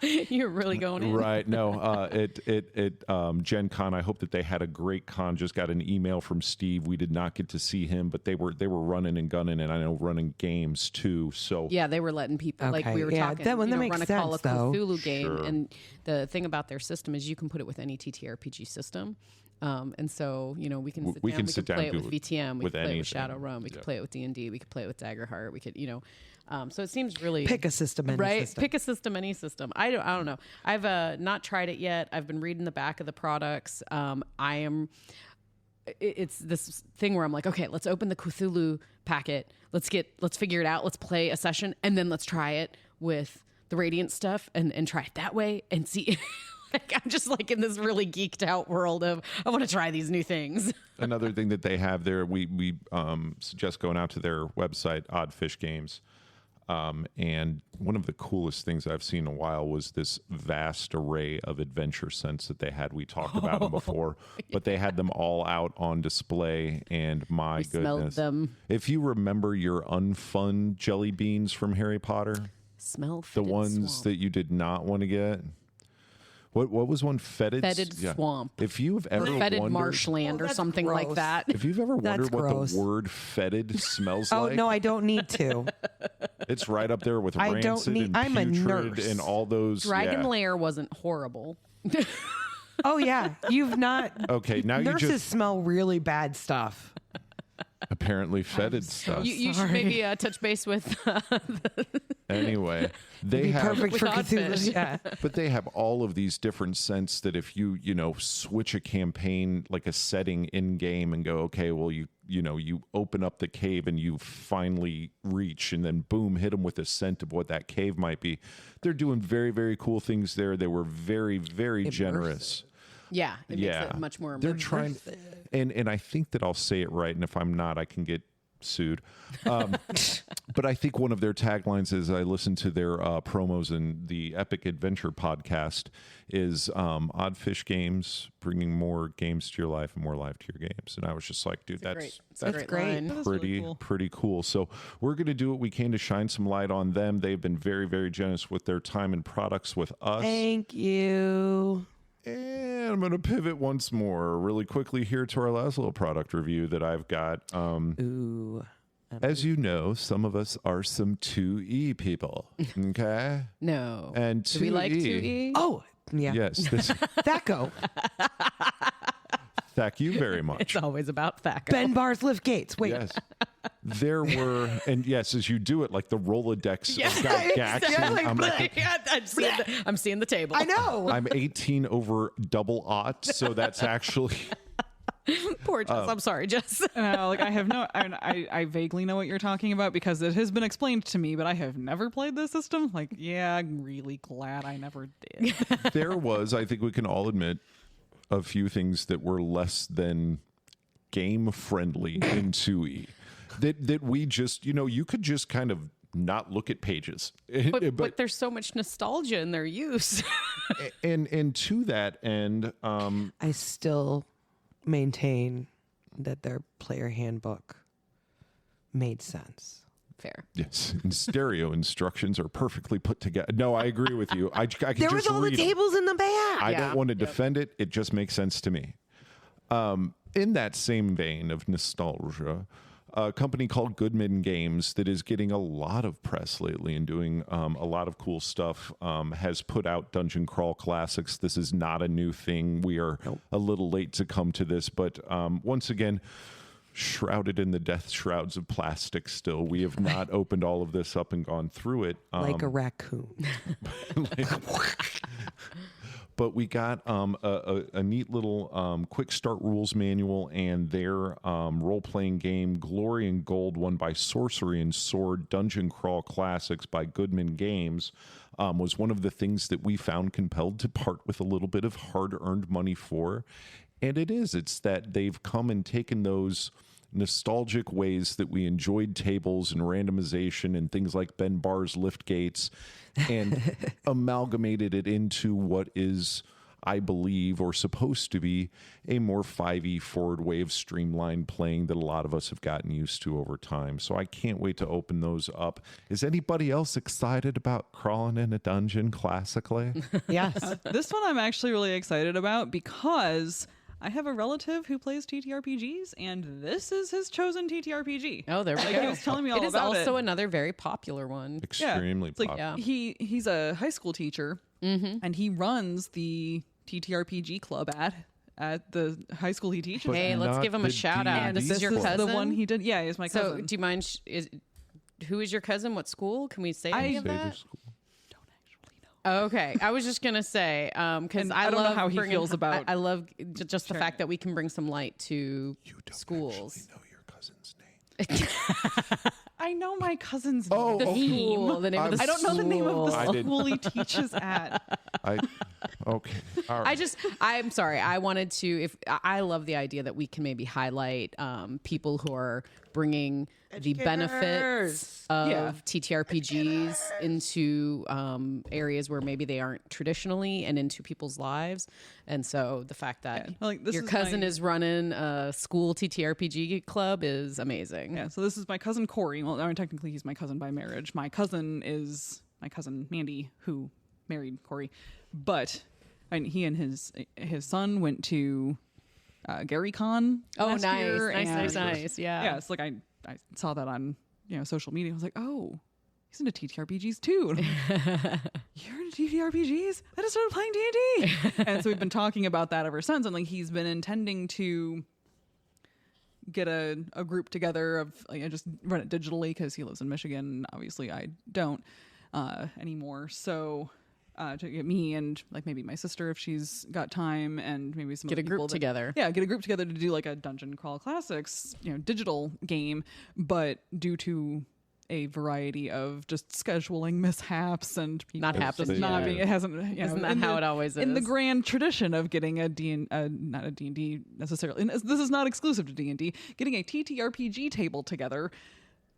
You're really going in. Right. No, at GenCon, I hope that they had a great con. Just got an email from Steve. We did not get to see him, but they were running and gunning, and I know running games too. So yeah, they were letting people, like we were talking, that makes run a sense, Call of though. Cthulhu game. And the thing about their system is you can put it with any TTRPG system. And so, we can sit down, play it with VTM, we can play it with Shadowrun, we could play it with D&D, we could play it with Daggerheart, we could, so it seems really... Pick a system, any right? system. Pick a system, any system. I don't know. I've not tried it yet. I've been reading the back of the products. It's this thing where I'm like, okay, let's open the Cthulhu packet. Let's figure it out. Let's play a session, and then let's try it with the Radiant stuff and try it that way and see... Like, I'm just like in this really geeked out world of I want to try these new things. Another thing that they have there, we suggest going out to their website, Oddfish Games. And one of the coolest things I've seen in a while was this vast array of adventure scents that they had. We talked about them before, but they had them all out on display. And my goodness, smelled them. If you remember your unfun jelly beans from Harry Potter, the ones swamp. that you did not want to get. What was one? Fetid swamp. If you've ever fetid wondered, marshland or something gross. like that. if you've ever wondered what gross. the word fetid smells Oh like, no, I don't need to. it's right up there with I rancid don't need- and I'm a putrid nurse. and all those. Dragon yeah. Lair wasn't horrible. Oh yeah, you've not. Okay, now Nurses you just smell really bad stuff. apparently fetid stuff. You should maybe touch base with Anyway, they Be have, perfect for Oddfish. Cthulhu. Yeah. but they have all of these different scents that if you switch a campaign, like a setting in game, and go, okay, well you open up the cave and you finally reach, and then boom, hit them with a scent of what that cave might be. They're doing very, very cool things there. They were very, very generous. Yeah, it makes it much more immersive. They're trying, and I think that I'll say it right, and if I'm not, I can get sued. But I think one of their taglines is, I listened to their promos in the Epic Adventure podcast, is Oddfish Games, bringing more games to your life and more life to your games. And I was just like, dude, that's great. That is pretty really cool. pretty cool. So we're going to do what we can to shine some light on them. They've been very, very generous with their time and products with us. Thank you. And I'm going to pivot once more really quickly here to our last little product review that I've got. Ooh. As you know, some of us are some 2E people. Okay? No. And 2E. Do we like 2E? Oh yeah. Yes. Thaco. Thank you very much. It's always about Thaco. Ben Bars lift gates. Wait. Yes. There were, and yes, as you do it, like the Rolodex of guy gaxing. exactly. I'm like, I'm seeing the table. I know. I'm 18 over double aught, so that's actually. Poor Jess. I'm sorry, Jess. Like I vaguely know what you're talking about because it has been explained to me, but I have never played this system. Like, yeah, I'm really glad I never did. There was, I think we can all admit, a few things that were less than game friendly in 2E. That we just, you could just kind of not look at pages. But there's so much nostalgia in their use. and to that end, I still maintain that their player handbook made sense. Fair. yes, and stereo instructions are perfectly put together. No, I agree with you. I can There just was all the read 'em. tables in the back. I don't want to defend it. It just makes sense to me. In that same vein of nostalgia, a company called Goodman Games that is getting a lot of press lately and doing a lot of cool stuff has put out Dungeon Crawl Classics. This is not a new thing. We are a little late to come to this, but once again, shrouded in the death shrouds of plastic still. We have not opened all of this up and gone through it. Like a raccoon. But we got a neat little quick start rules manual and their role-playing game, Glory and Gold, won by Sorcery and Sword, Dungeon Crawl Classics by Goodman Games, was one of the things that we found compelled to part with a little bit of hard-earned money for. And it's that they've come and taken those nostalgic ways that we enjoyed tables and randomization and things like Ben Barr's lift gates and amalgamated it into what is, I believe, or supposed to be a more 5e forward way of streamlined playing that a lot of us have gotten used to over time. So I can't wait to open those up. Is anybody else excited about crawling in a dungeon classically? Yes. This one I'm actually really excited about because I have a relative who plays TTRPGs, and this is his chosen TTRPG. Oh, there we Like, go. he was telling me all about it. It is also another very popular one. Extremely Like, popular. he's a high school teacher, and he runs the TTRPG club at the high school he teaches. Hey, at. let's not give him a the shout out. D&D This is your club. cousin? The one he did. Yeah, he's my cousin. So, do you mind? Who is your cousin? What school? Can we say any of Say the that? school. Okay, I was just gonna say because And I I don't know love how he bringing- feels about I love just the sharing fact that we can bring some light to You don't schools. actually know your cousin's name. I know my cousin's Oh, The okay. school, the name of the I don't know the name of I the didn't- school he teaches at. Okay. All right. I'm sorry. I wanted to. I love the idea that we can maybe highlight people who are bringing the benefits of Yeah. TTRPGs into areas where maybe they aren't traditionally and into people's lives. And so the fact that Like, this your is cousin my- is running a school TTRPG club is amazing. Yeah, so this is my cousin Corey. Well, I mean, technically he's my cousin by marriage. My cousin is my cousin Mandy, who married Corey. But he and his son went to GaryCon. Oh, last nice, year, nice. Yeah. Yeah, it's like I saw that on social media. I was like, oh, he's into TTRPGs too. You're into TTRPGs? I just started playing D&D. And so we've been talking about that ever since. And like he's been intending to get a group together of I just run it digitally because he lives in Michigan. Obviously, I don't anymore. So. To get me and like maybe my sister if she's got time and maybe some Get other a group people together. Yeah, get a group together to do like a Dungeon Crawl Classics, digital game, but due to a variety of just scheduling mishaps and people Not just happening not yet. being, it hasn't. Isn't that how it always In the is? grand tradition of getting not a D&D necessarily. And this is not exclusive to D&D. Getting a TTRPG table together.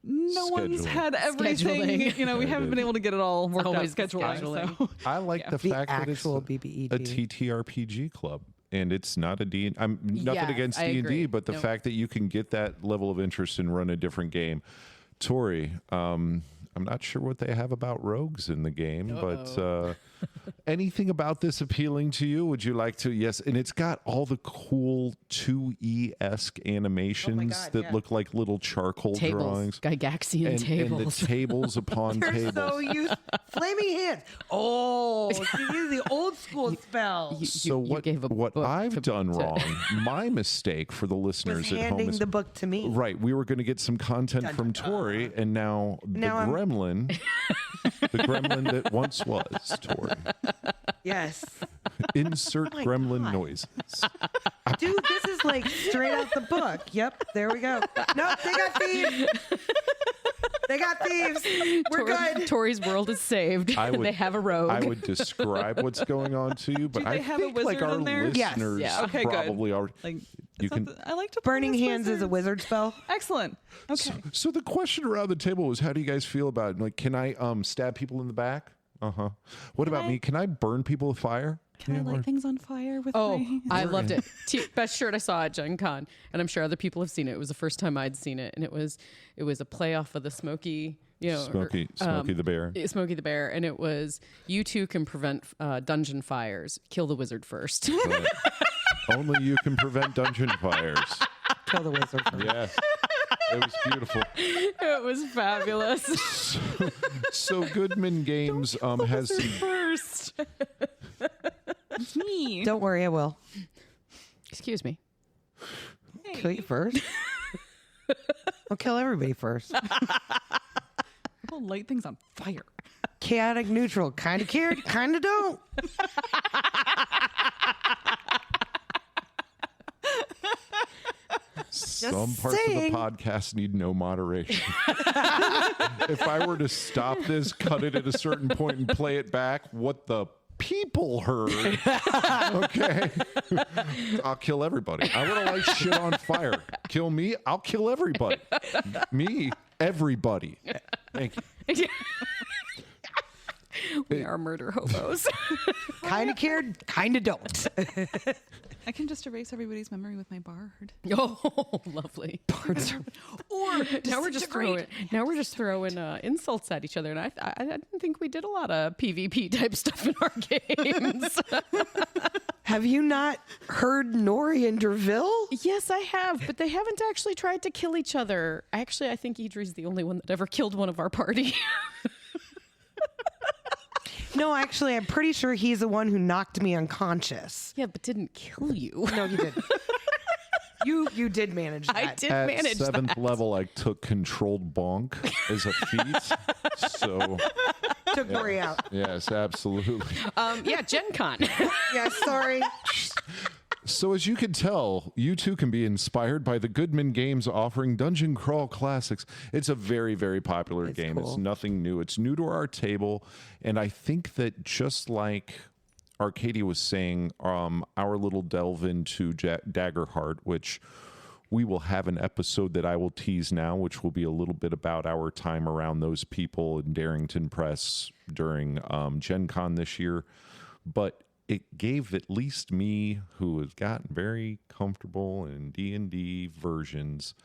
No one's Scheduling. had everything. Scheduling. We haven't been able to get it all worked out always the scheduling. scheduling. So. I like the The fact that it's actual a BBED. TTRPG club. And it's not a D. I'm nothing Yes, against I D&D, agree. but the Nope. fact that you can get that level of interest and run a different game. Tori, I'm not sure what they have about rogues in the game, but anything about this appealing to you? Would you like to? Yes, and it's got all the cool 2E-esque animations God, that yeah. look like little charcoal Tables, drawings. Gygaxian And tables. the tables upon They're tables. so used. Flaming hands. Oh, see, these are the old school spells. So you gave a what book I've to- done wrong, my mistake for the Was listeners at home handing is the book to me. right. We were going to get some content from Tori, and now the Now I'm- gremlin, the gremlin that once was Tori. Yes. Insert my gremlin God. noises. Dude, this is like straight out the book. Yep, there we go. Nope, they got thieves. They got thieves. We're good. Tori's world is saved. They have a rogue. I would describe what's going on to you, but Do I they have a think like wizard our in there? Yes. listeners Yeah. Okay, good. probably already. Like, You can. I like to play Burning as hands is a wizards. wizard spell. Excellent. Okay. So the question around the table was, how do you guys feel about it? Like, can I stab people in the back? What about me? Can I burn people with fire? Can I light things on fire with Oh, my I loved it. Best shirt I saw at GenCon, and I'm sure other people have seen it. It was the first time I'd seen it, and it was a play off of the Smokey, Smokey the Bear. Smokey the Bear, and it was you two can prevent dungeon fires. Kill the wizard first. But only you can prevent dungeon fires. Kill the wizard. Yes. It was beautiful. It was fabulous. So Goodman Games has some, First. me. Don't worry, I will. Excuse me. Kill you first. I'll kill everybody first. I'll light things on fire. Chaotic neutral. Kind of cared, kind of don't. some parts saying. of the podcast need no moderation. If I were to stop this, cut it at a certain point, and play it back, what the peep people heard. Okay. I'll kill everybody. I want to light shit on fire. Kill me, I'll kill everybody. Me, everybody. Thank you. We are murder hobos. Kind of cared, kind of don't. I can just erase everybody's memory with my bard. Oh, lovely. Bards Or now we're just throwing insults at each other, and I didn't think we did a lot of PvP type stuff in our games. Have you not heard Nori and Derville? Yes, I have, but they haven't actually tried to kill each other. Actually, I think Idri's the only one that ever killed one of our party. No, actually, I'm pretty sure he's the one who knocked me unconscious. Yeah, but didn't kill you. No, you didn't. You did manage that. I did At manage 7th that. level, I took controlled bonk as a feat. So Took Nori out. yes, absolutely. Yeah, GenCon. Yeah, sorry. So as you can tell, you too can be inspired by the Goodman Games offering Dungeon Crawl Classics. It's a very, very popular game. cool. It's nothing new. It's new to our table. And I think that just like Arcadia was saying, our little delve into Daggerheart, which we will have an episode that I will tease now, which will be a little bit about our time around those people in Darrington Press during GenCon this year. But it gave at least me, who has gotten very comfortable in D&D versions,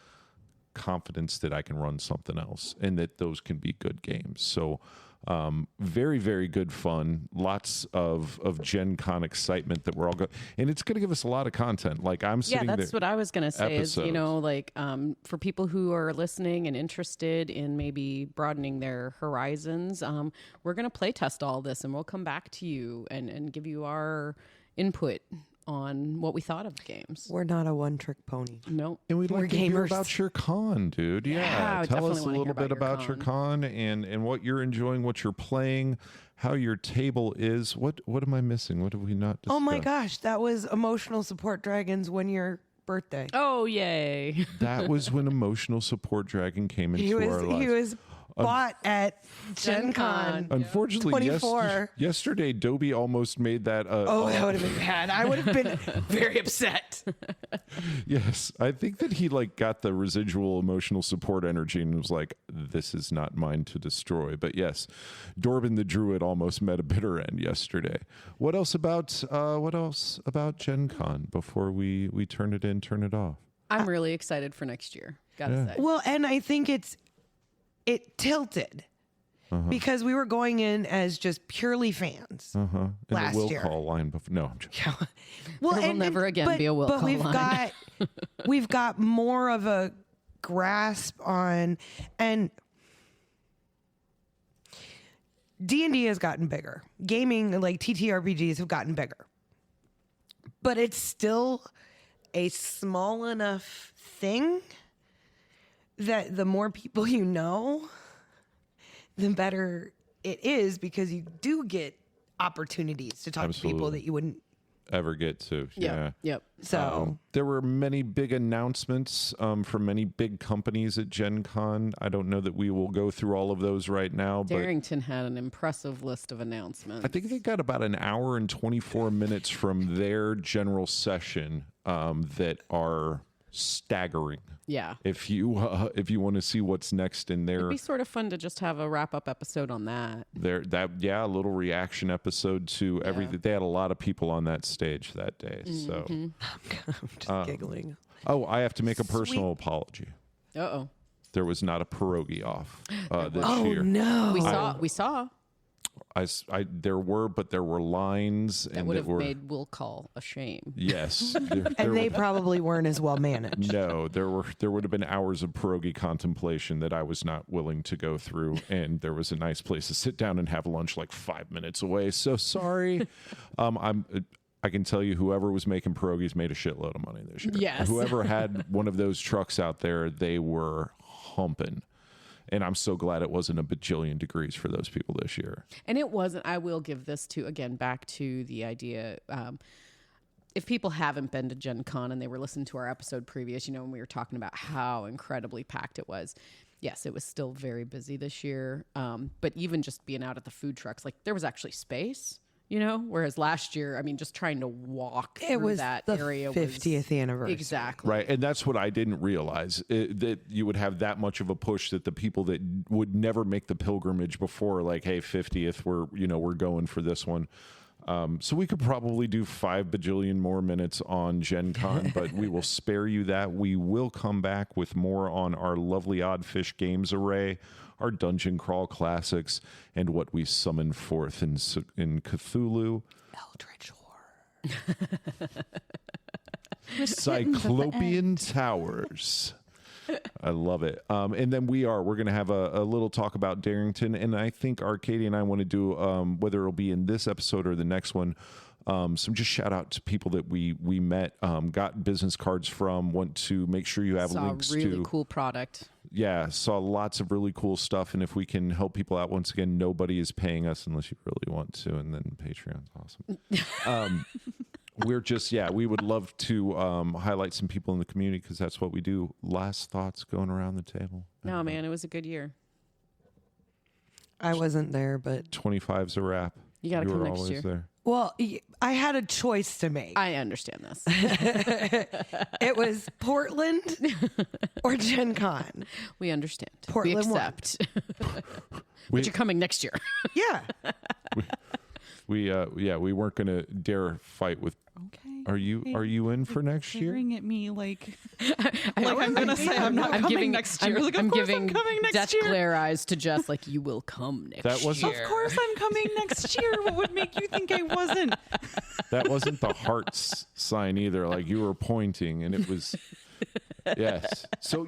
confidence that I can run something else and that those can be good games. So very, very good fun. Lots of Gen Con excitement that we're all going. And it's going to give us a lot of content. Like I'm sitting Yeah, that's there, what I was going to say episodes. is, you know, like for people who are listening and interested in maybe broadening their horizons, we're going to play test all this and we'll come back to you and give you our input on what we thought of the games. We're not a one-trick pony. No. And we'd We're like to hear gamers. about your con, dude. Yeah, I Yeah. would Tell definitely us a wanna hear little bit about about your your con and what you're enjoying, what you're playing, how your table is. What am I missing? What have we not discussed? Oh my gosh, that was Emotional Support Dragons your birthday. Oh, yay. That was when Emotional Support Dragon came into our lives. He was bought at Gen Con. Unfortunately, 24. yesterday, Dobie almost made that. Oh, that would have been bad. I would have been very upset. Yes, I think that he like got the residual emotional support energy and was like, "This is not mine to destroy." But yes, Dorbin the Druid almost met a bitter end yesterday. What else about Gen Con before we turn it in, turn it off? I'm really excited for next year. Gotta say. Well, and I think it tilted because we were going in as just purely fans. And Last the will year. call line before. No, I'm joking. Well, There will never again be a will but call we've line. we've got more of a grasp on, and D&D has gotten bigger. Gaming, like TTRPGs, have gotten bigger, but it's still a small enough thing that the more people you know, the better it is, because you do get opportunities to talk to people Absolutely. that you wouldn't. Ever get to? Yeah. Yep. So There were many big announcements from many big companies at Gen Con. I don't know that we will go through all of those right now, but Darrington had an impressive list of announcements. I think they got about an hour and 24 minutes from their general session that are staggering. Yeah. If you want to see what's next in It'd their be sort of fun to just have a wrap up episode on that. a little reaction episode to everything. They had a lot of people on that stage that day. So, I'm just giggling. oh, I have to make a personal apology. Uh-oh. There was not a pierogi off this Oh year. no! We saw. There were lines That and would that have were made will call a shame. yes. And they probably weren't as well managed. No, there would have been hours of pierogi contemplation that I was not willing to go through, and there was a nice place to sit down and have lunch like 5 minutes away. So sorry. I can tell you, whoever was making pierogies made a shitload of money this year. Yes. Whoever had one of those trucks out there, they were humping. And I'm so glad it wasn't a bajillion degrees for those people this year. And it wasn't. I will give this to, again, back to the idea. If people haven't been to Gen Con and they were listening to our episode previous, when we were talking about how incredibly packed it was. Yes, it was still very busy this year. But even just being out at the food trucks, like there was actually space. you know, whereas last year, I mean, just trying to walk through that area 50th anniversary. Exactly. Right. And that's what I didn't realize, that you would have that much of a push, that the people that would never make the pilgrimage before, like, hey, 50th, we're going for this one. So we could probably do 5 bajillion more minutes on GenCon, but we will spare you that. We will come back with more on our lovely Oddfish Games array, our Dungeon Crawl classics, and what we summon forth in Cthulhu. Eldritch Horror. Cyclopean Towers. I love it. And then we're going to have a little talk about Darrington. And I think Arcadia and I want to do, whether it'll be in this episode or the next one, some just shout out to people that we met, got business cards from, want to make sure you have links really to. Really cool product. Yeah, saw lots of really cool stuff. And if we can help people out, once again, nobody is paying us unless you really want to. And then Patreon's awesome. We're just, we would love to highlight some people in the community, because that's what we do. Last thoughts going around the table. No, man, it was a good year. I wasn't there, but 25's a wrap. You got to come were next always year. There. well, I had a choice to make. I understand this. It was Portland or GenCon. We understand. Portland we accept. But you're coming next year. Yeah. We weren't going to dare fight with. Okay. Are you in for next year? Staring at me like I'm gonna say I'm not coming next year. Like, of course I'm coming next death year. glare eyes to Jess, like, you will come next That wasn't- year. Of course I'm coming next year. What would make you think I wasn't? That wasn't the hearts sign either. Like, you were pointing, and it was. Yes. So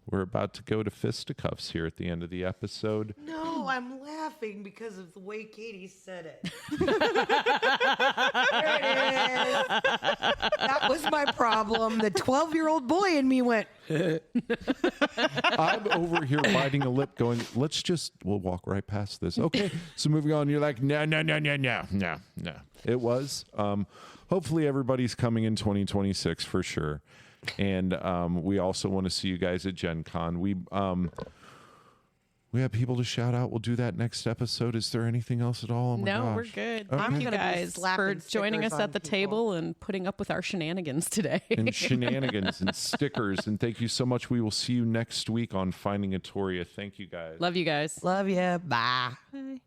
we're about to go to fisticuffs here at the end of the episode. No, I'm laughing because of the way Katie said it. There it is. That was my problem. The 12-year-old boy in me went. I'm over here biting a lip going, we'll walk right past this. Okay. So moving on, you're like, no. It was. Hopefully everybody's coming in 2026 for sure. And we also want to see you guys at GenCon. We have people to shout out. We'll do that next episode. Is there anything else at all? Oh my gosh. We're good. Okay. Thank you gonna be guys slapping for joining us stickers at the on people. table and putting up with our shenanigans today. And shenanigans and stickers. And thank you so much. We will see you next week on Finding a Toria. Thank you guys. Love you guys. Love ya. Bye. Bye.